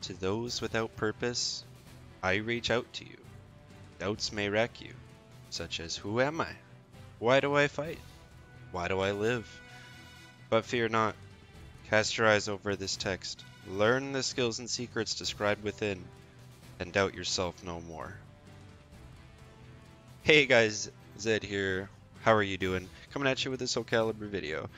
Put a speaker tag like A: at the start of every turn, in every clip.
A: To those without purpose, I reach out to you. Doubts may wreck you, such as who am I? Why do I fight? Why do I live? But fear not. Cast your eyes over this text. Learn the skills and secrets described within, and doubt yourself no more. Hey guys, Zedd here. How are you doing? Coming at you with a Soul Calibur video.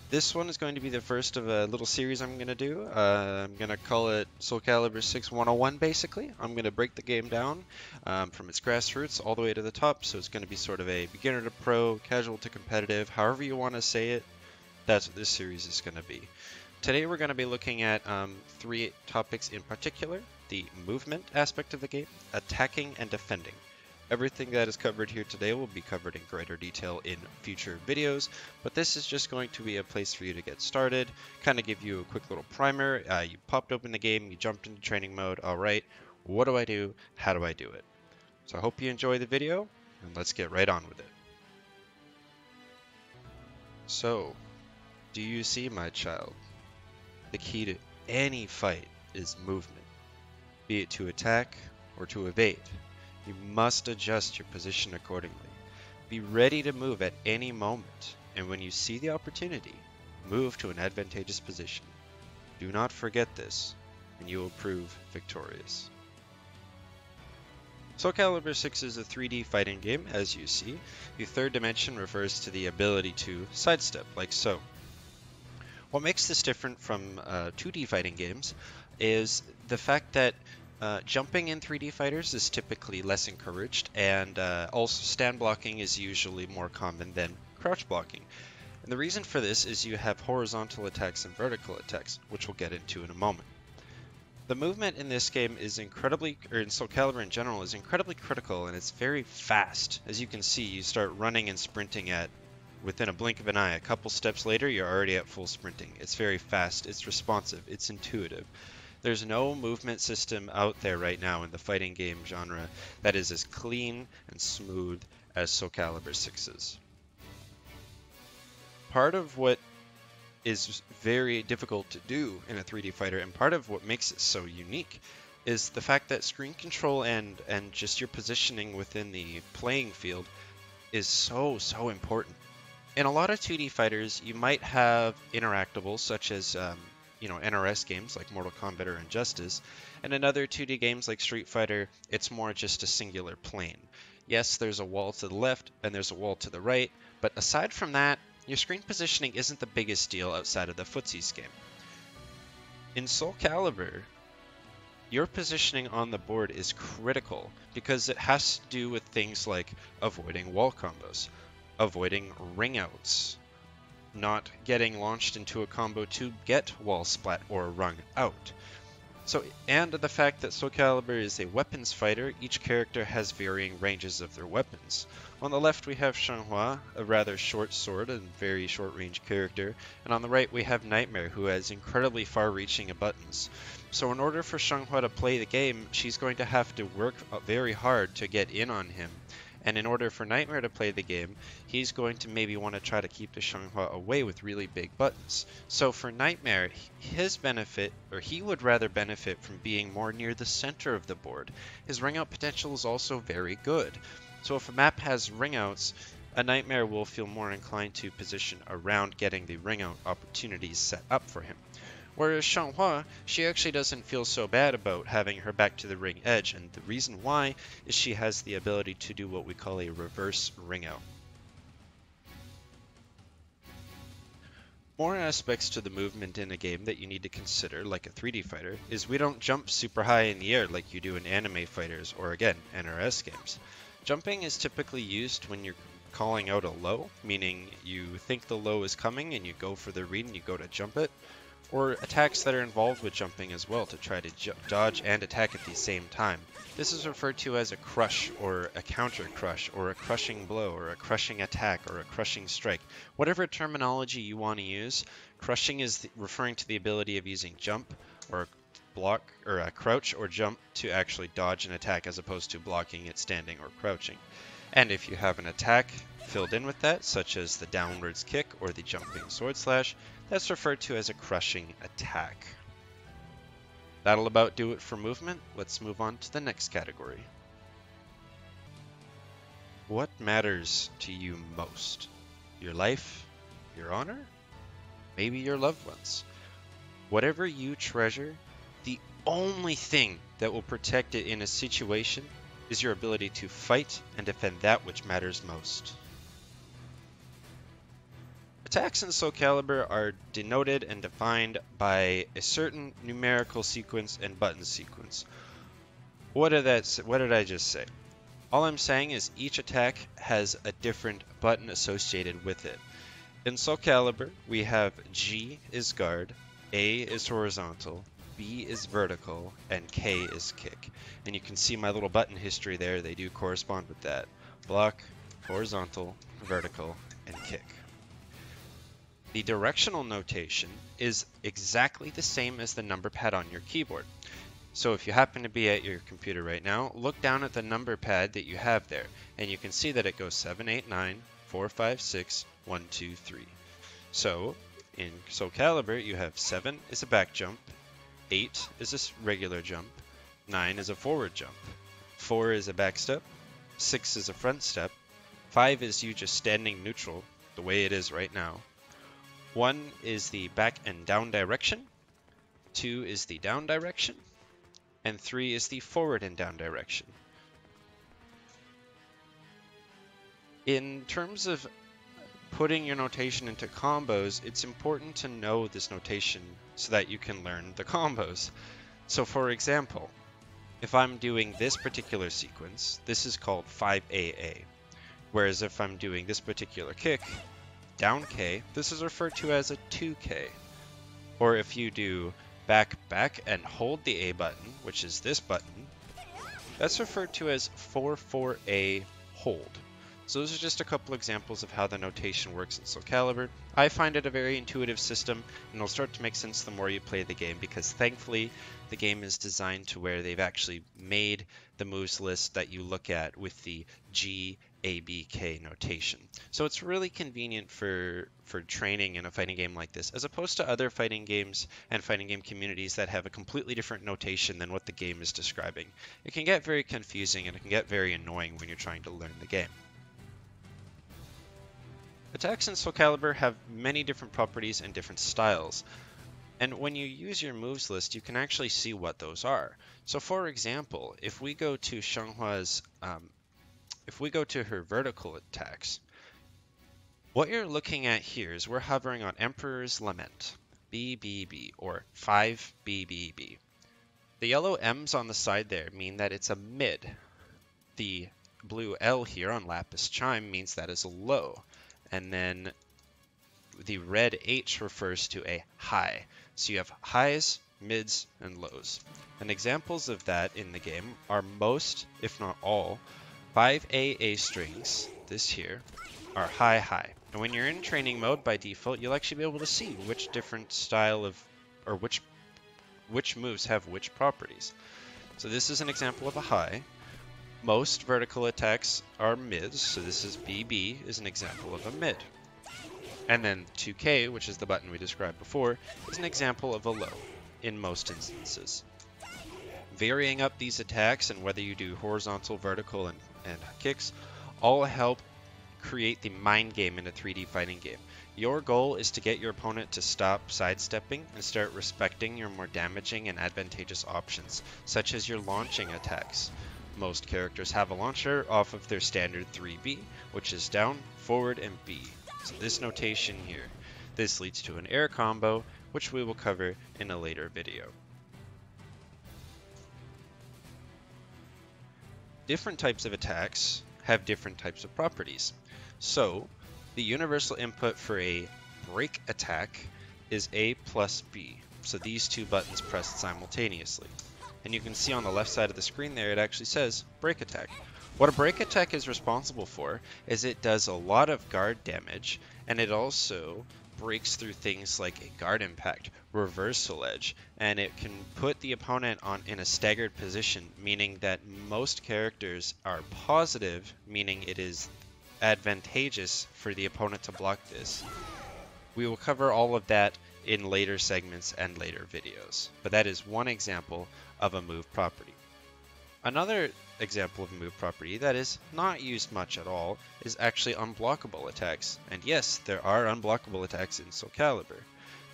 A: This one is going to be the first of a little series I'm going to do. I'm going to call it Soul Calibur 6 101 basically. I'm going to break the game down from its grassroots all the way to the top, so it's going to be sort of a beginner to pro, casual to competitive, however you want to say it. That's what this series is going to be. Today we're going to be looking at 3 topics in particular: the movement aspect of the game, attacking, and defending. Everything that is covered here today will be covered in greater detail in future videos, but this is just going to be a place for you to get started, kind of give you a quick little primer. You popped open the game, you jumped into training mode. All right, what do I do? How do I do it? So I hope you enjoy the video, and let's get right on with it. So, do you see, my child? The key to any fight is movement, be it to attack or to evade. You must adjust your position accordingly. Be ready to move at any moment, and when you see the opportunity, move to an advantageous position. Do not forget this, and you will prove victorious. Soul Calibur 6 is a 3D fighting game, as you see. The third dimension refers to the ability to sidestep, like so. What makes this different from 2D fighting games is the fact that jumping in 3D fighters is typically less encouraged, and also stand blocking is usually more common than crouch blocking. And the reason for this is you have horizontal attacks and vertical attacks, which we'll get into in a moment. The movement in this game is incredibly, or in Soul Calibur in general, is incredibly critical, and it's very fast. As you can see, you start running and sprinting at within a blink of an eye. A couple steps later, you're already at full sprinting. It's very fast, it's responsive, it's intuitive. There's no movement system out there right now in the fighting game genre that is as clean and smooth as Soul Calibur 6 is. Part of what is very difficult to do in a 3D fighter, and part of what makes it so unique, is the fact that screen control and just your positioning within the playing field is so important. In a lot of 2D fighters, you might have interactables such as NRS games like Mortal Kombat or Injustice, and in other 2D games like Street Fighter, it's more just a singular plane. Yes, there's a wall to the left and there's a wall to the right, but aside from that, your screen positioning isn't the biggest deal outside of the footsies game. In Soul Calibur, your positioning on the board is critical because it has to do with things like avoiding wall combos, avoiding ring outs, not getting launched into a combo to get wall splat or rung out. So, and the fact that Soul Calibur is a weapons fighter, each character has varying ranges of their weapons. On the left we have Xianghua, a rather short sword and very short range character, and on the right we have Nightmare, who has incredibly far-reaching buttons. So in order for Xianghua to play the game, she's going to have to work very hard to get in on him. And in order for Nightmare to play the game, he's going to maybe want to try to keep the Xianghua away with really big buttons. So for Nightmare, his benefit, or he would rather benefit from being more near the center of the board. His ring out potential is also very good. So if a map has ring outs, a Nightmare will feel more inclined to position around getting the ring out opportunities set up for him. Whereas Xianghua, she actually doesn't feel so bad about having her back to the ring edge, and the reason why is she has the ability to do what we call a reverse ring out. More aspects to the movement in a game that you need to consider, like a 3D fighter, is we don't jump super high in the air like you do in anime fighters or, again, NRS games. Jumping is typically used when you're calling out a low, meaning you think the low is coming and you go for the read and you go to jump it. Or attacks that are involved with jumping as well, to try to dodge and attack at the same time. This is referred to as a crush, or a counter crush, or a crushing blow, or a crushing attack, or a crushing strike. Whatever terminology you want to use, crushing is referring to the ability of using jump, or block, or a crouch, or jump to actually dodge an attack as opposed to blocking it standing or crouching. And if you have an attack filled in with that, such as the downwards kick or the jumping sword slash, that's referred to as a crushing attack. That'll about do it for movement. Let's move on to the next category. What matters to you most? Your life? Your honor? Maybe your loved ones? Whatever you treasure, the only thing that will protect it in a situation is your ability to fight and defend that which matters most. Attacks in Soul Calibur are denoted and defined by a certain numerical sequence and button sequence. What did I just say? All I'm saying is each attack has a different button associated with it. In Soul Calibur, we have G is guard, A is horizontal, B is vertical, and K is kick. And you can see my little button history there, they do correspond with that. Block, horizontal, vertical, and kick. The directional notation is exactly the same as the number pad on your keyboard. So if you happen to be at your computer right now, look down at the number pad that you have there, and you can see that it goes 7, 8, 9, 4, 5, 6, 1, 2, 3. So in Soul Calibur, you have 7 is a back jump, 8 is a regular jump, 9 is a forward jump, 4 is a back step, 6 is a front step, 5 is you just standing neutral, the way it is right now, 1 is the back and down direction, 2 is the down direction, and 3 is the forward and down direction. In terms of putting your notation into combos, it's important to know this notation so that you can learn the combos. So for example, if I'm doing this particular sequence, this is called 5AA. Whereas if I'm doing this particular kick, down K, this is referred to as a 2K. Or if you do back, back, and hold the A button, which is this button, that's referred to as 4-4A hold. So those are just a couple examples of how the notation works in Soul Calibur. I find it a very intuitive system, and it'll start to make sense the more you play the game, because thankfully the game is designed to where they've actually made the moves list that you look at with the G, A, B, K notation. So it's really convenient for training in a fighting game like this, as opposed to other fighting games and fighting game communities that have a completely different notation than what the game is describing. It can get very confusing and it can get very annoying when you're trying to learn the game. Attacks in Soul Calibur have many different properties and different styles, and when you use your moves list, you can actually see what those are. So for example, if we go to Xianghua's, if we go to her vertical attacks, what you're looking at here is we're hovering on Emperor's Lament, BBB, or 5BBB. The yellow M's on the side there mean that it's a mid. The blue L here on Lapis Chime means that is a low. And then the red H refers to a high. So you have highs, mids, and lows. And examples of that in the game are most, if not all, 5AA strings, this here, are high, high. And when you're in training mode by default, you'll actually be able to see which different style of, or which moves have which properties. So this is an example of a high. Most vertical attacks are mids, so this is BB is an example of a mid. And then 2K, which is the button we described before, is an example of a low in most instances. Varying up these attacks and whether you do horizontal, vertical, and kicks all help create the mind game in a 3D fighting game. Your goal is to get your opponent to stop sidestepping and start respecting your more damaging and advantageous options, such as your launching attacks. Most characters have a launcher off of their standard 3B, which is down, forward, and B. So this notation here, this leads to an air combo, which we will cover in a later video. Different types of attacks have different types of properties. So the universal input for a break attack is A plus B. So these two buttons pressed simultaneously. And you can see on the left side of the screen there, it actually says break attack. What a break attack is responsible for is it does a lot of guard damage, and it also breaks through things like a guard impact, reversal edge, and it can put the opponent in a staggered position, meaning that most characters are positive, meaning it is advantageous for the opponent to block this. We will cover all of that in later segments and later videos. But that is one example of a move property. Another example of a move property that is not used much at all is actually unblockable attacks. And yes, there are unblockable attacks in Soul Calibur.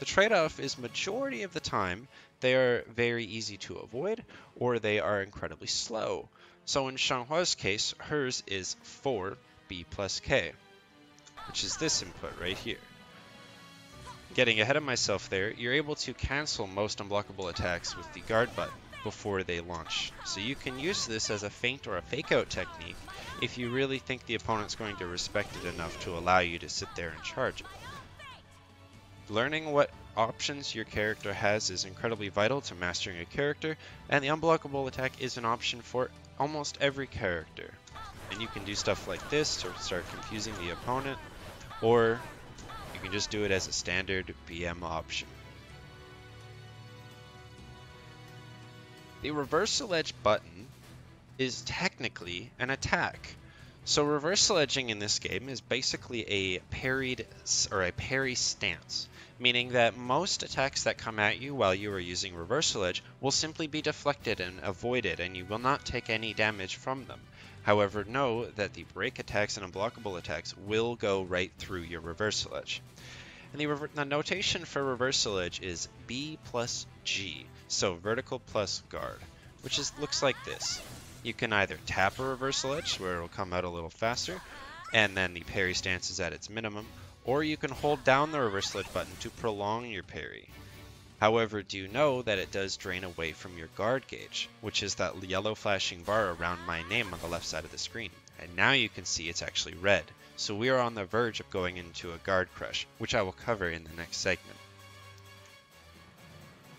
A: The trade-off is majority of the time they are very easy to avoid or they are incredibly slow. So in Xianghua's case, hers is 4B plus K, which is this input right here. Getting ahead of myself there, you're able to cancel most unblockable attacks with the guard button before they launch. So you can use this as a feint or a fake out technique if you really think the opponent's going to respect it enough to allow you to sit there and charge it. Learning what options your character has is incredibly vital to mastering a character, and the unblockable attack is an option for almost every character. And you can do stuff like this to start confusing the opponent, or you can just do it as a standard BM option. The reversal edge button is technically an attack. So reversal edging in this game is basically a parry stance, meaning that most attacks that come at you while you are using reversal edge will simply be deflected and avoided, and you will not take any damage from them. However, know that the break attacks and unblockable attacks will go right through your reversal edge. And the notation for reversal edge is B plus G, so vertical plus guard, which looks like this. You can either tap a reversal edge, where it'll come out a little faster, and then the parry stance is at its minimum, or you can hold down the reversal edge button to prolong your parry. However, do know that it does drain away from your guard gauge, which is that yellow flashing bar around my name on the left side of the screen. And now you can see it's actually red. So we are on the verge of going into a guard crush, which I will cover in the next segment.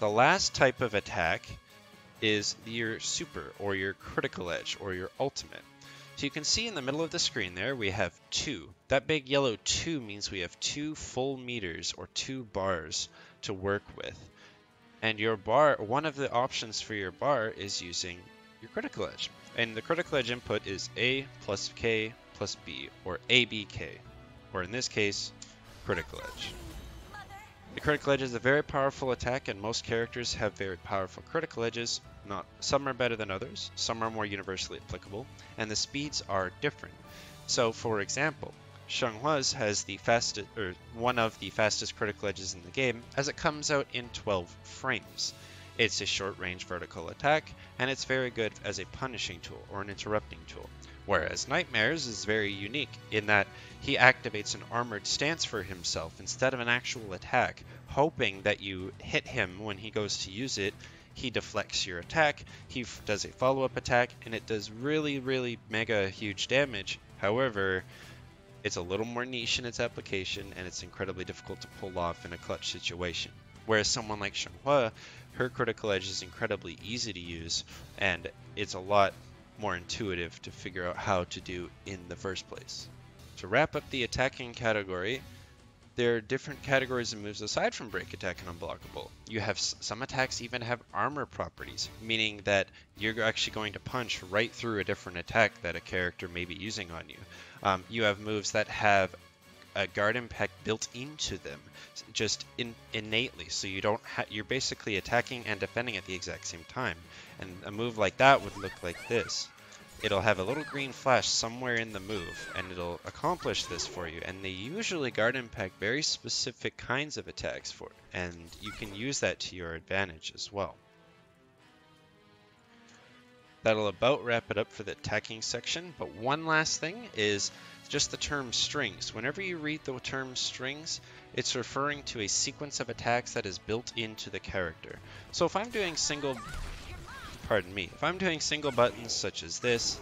A: The last type of attack is your super, or your critical edge, or your ultimate. So you can see in the middle of the screen there we have 2. That big yellow 2 means we have 2 full meters or 2 bars to work with. And your bar, one of the options for your bar is using your critical edge. And the critical edge input is A plus K plus B, or ABK, or in this case, critical edge. The critical edge is a very powerful attack, and most characters have very powerful critical edges. Some are better than others, some are more universally applicable, and the speeds are different. So, for example, Xianghua's has one of the fastest critical edges in the game, as it comes out in 12 frames. It's a short-range vertical attack, and it's very good as a punishing tool or an interrupting tool. Whereas Nightmare's is very unique in that he activates an armored stance for himself instead of an actual attack, hoping that you hit him when he goes to use it. He deflects your attack, he does a follow-up attack, and it does really, really mega huge damage. However, it's a little more niche in its application, and it's incredibly difficult to pull off in a clutch situation. Whereas someone like Xianghua, her critical edge is incredibly easy to use, and it's a lot more intuitive to figure out how to do in the first place. To wrap up the attacking category, there are different categories of moves aside from break attack and unblockable. You have some attacks even have armor properties, meaning that you're actually going to punch right through a different attack that a character may be using on you. You have moves that have a guard impact built into them, just innately, so you're basically attacking and defending at the exact same time. And a move like that would look like this. It'll have a little green flash somewhere in the move, and it'll accomplish this for you. And they usually guard impact very specific kinds of attacks and you can use that to your advantage as well. That'll about wrap it up for the attacking section, but one last thing is just the term strings. Whenever you read the term strings, it's referring to a sequence of attacks that is built into the character. So if I'm doing single buttons such as this,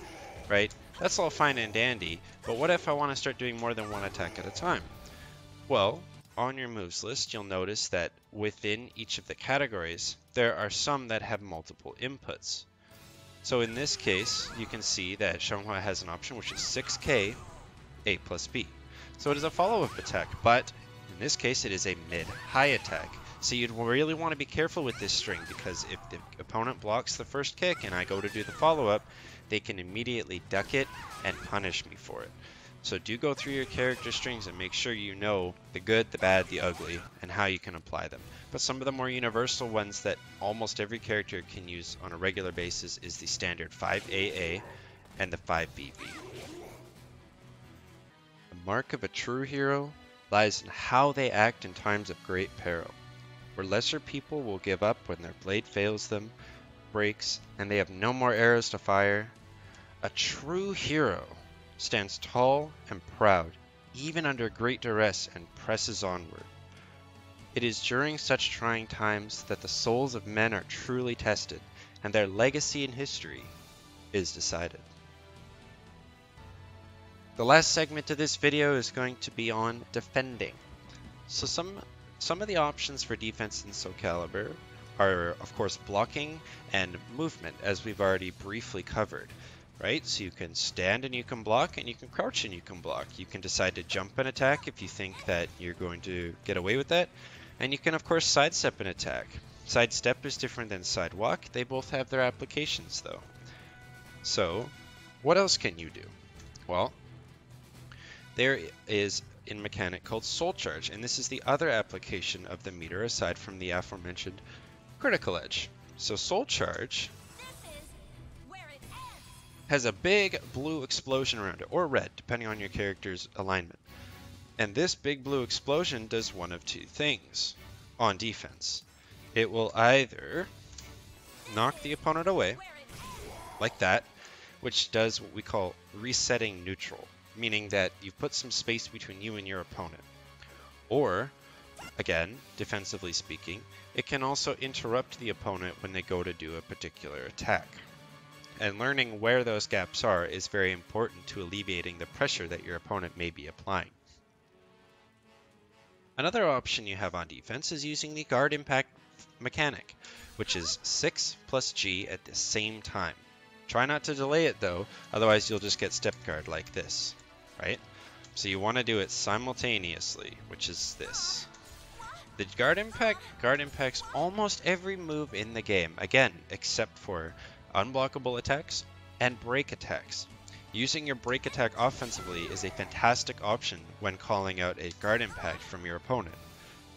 A: right, that's all fine and dandy, but what if I want to start doing more than one attack at a time? Well, on your moves list, you'll notice that within each of the categories, there are some that have multiple inputs. So in this case, you can see that Xianghua has an option which is 6K, A plus B. So it is a follow-up attack, but in this case it is a mid-high attack. So you'd really want to be careful with this string, because if the opponent blocks the first kick and I go to do the follow-up, they can immediately duck it and punish me for it. So do go through your character strings and make sure you know the good, the bad, the ugly, and how you can apply them. But some of the more universal ones that almost every character can use on a regular basis is the standard 5AA and the 5BB. The mark of a true hero lies in how they act in times of great peril, where lesser people will give up when their blade fails them, breaks, and they have no more arrows to fire. A true hero stands tall and proud, even under great duress, and presses onward. It is during such trying times that the souls of men are truly tested, and their legacy in history is decided. The last segment of this video is going to be on defending. So some of the options for defense in Soul Calibur are, of course, blocking and movement, as we've already briefly covered. Right? So you can stand and you can block, and you can crouch and you can block. You can decide to jump and attack if you think that you're going to get away with that. And you can, of course, sidestep and attack. Sidestep is different than sidewalk. They both have their applications, though. So, what else can you do? Well, there is a mechanic called Soul Charge, and this is the other application of the meter aside from the aforementioned critical edge. So Soul Charge has a big blue explosion around it, or red, depending on your character's alignment. And this big blue explosion does one of two things on defense. It will either knock the opponent away, like that, which does what we call resetting neutral, meaning that you've put some space between you and your opponent. Or, again, defensively speaking, it can also interrupt the opponent when they go to do a particular attack. And learning where those gaps are is very important to alleviating the pressure that your opponent may be applying. Another option you have on defense is using the guard impact mechanic, which is 6 plus G at the same time. Try not to delay it though, otherwise you'll just get step guard like this, right? So you want to do it simultaneously, which is this. The guard impact impacts almost every move in the game, again, except for unblockable attacks and break attacks. Using your break attack offensively is a fantastic option when calling out a guard impact from your opponent.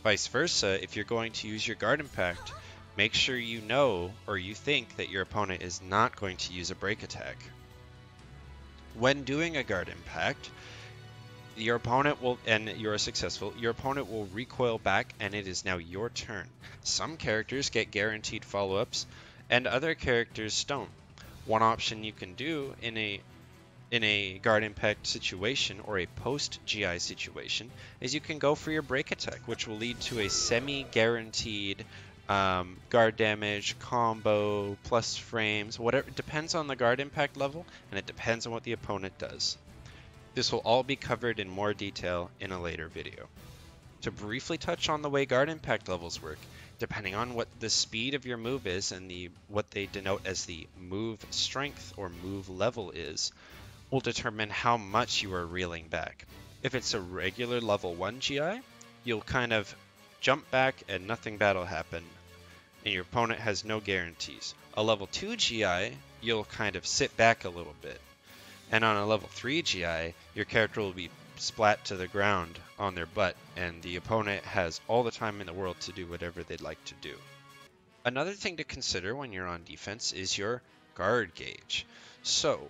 A: Vice versa, if you're going to use your guard impact, make sure you know or you think that your opponent is not going to use a break attack. When doing a guard impact, your opponent will, and you're successful, your opponent will recoil back and it is now your turn. Some characters get guaranteed follow-ups, and other characters don't. One option you can do in a guard impact situation or a post GI situation is you can go for your break attack, which will lead to a semi-guaranteed guard damage, combo, plus frames, whatever. It depends on the guard impact level, and it depends on what the opponent does. This will all be covered in more detail in a later video. To briefly touch on the way guard impact levels work, depending on what the speed of your move is and what they denote as the move strength or move level is, will determine how much you are reeling back. If it's a regular level 1 GI, you'll kind of jump back and nothing bad will happen, and your opponent has no guarantees. A level 2 GI, you'll kind of sit back a little bit. And on a level 3 GI, your character will be splat to the ground on their butt, and the opponent has all the time in the world to do whatever they'd like to do. Another thing to consider when you're on defense is your guard gauge. So,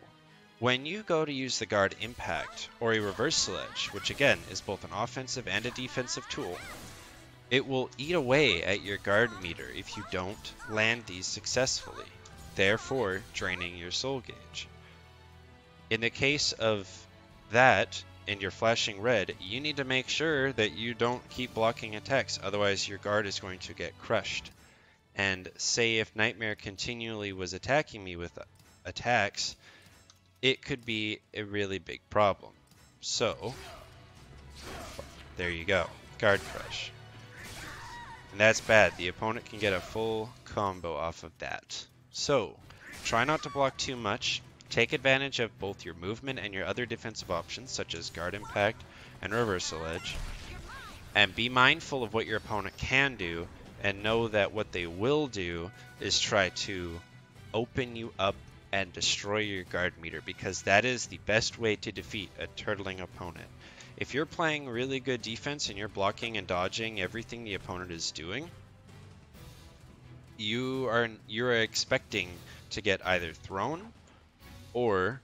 A: when you go to use the guard impact or a reversal edge, which again is both an offensive and a defensive tool, it will eat away at your guard meter if you don't land these successfully, therefore draining your soul gauge. In the case of that, and you're flashing red, you need to make sure that you don't keep blocking attacks, otherwise your guard is going to get crushed. And say if Nightmare continually was attacking me with attacks, it could be a really big problem. So, there you go, guard crush. And that's bad, the opponent can get a full combo off of that. So, try not to block too much. Take advantage of both your movement and your other defensive options, such as guard impact and reversal edge. And be mindful of what your opponent can do, and know that what they will do is try to open you up and destroy your guard meter, because that is the best way to defeat a turtling opponent. If you're playing really good defense and you're blocking and dodging everything the opponent is doing, you're expecting to get either thrown, or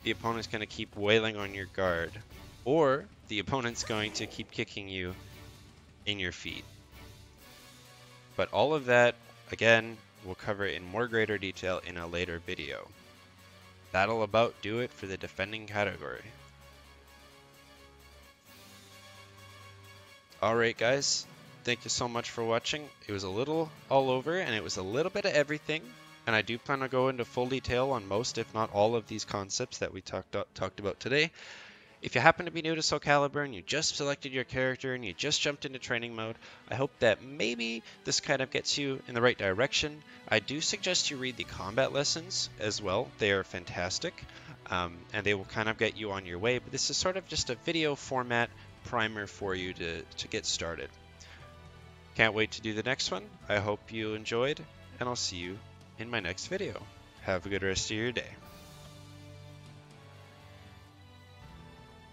A: the opponent's going to keep wailing on your guard, or the opponent's going to keep kicking you in your feet. But all of that, again, we'll cover in more greater detail in a later video. That'll about do it for the defending category. Alright guys, thank you so much for watching. It was a little all over, and it was a little bit of everything, and I do plan to go into full detail on most, if not all, of these concepts that we talked about today. If you happen to be new to Soul Calibur and you just selected your character and you just jumped into training mode, I hope that maybe this kind of gets you in the right direction. I do suggest you read the combat lessons as well. They are fantastic, and they will kind of get you on your way, but this is sort of just a video format primer for you to get started. Can't wait to do the next one. I hope you enjoyed, and I'll see you in my next video. Have a good rest of your day.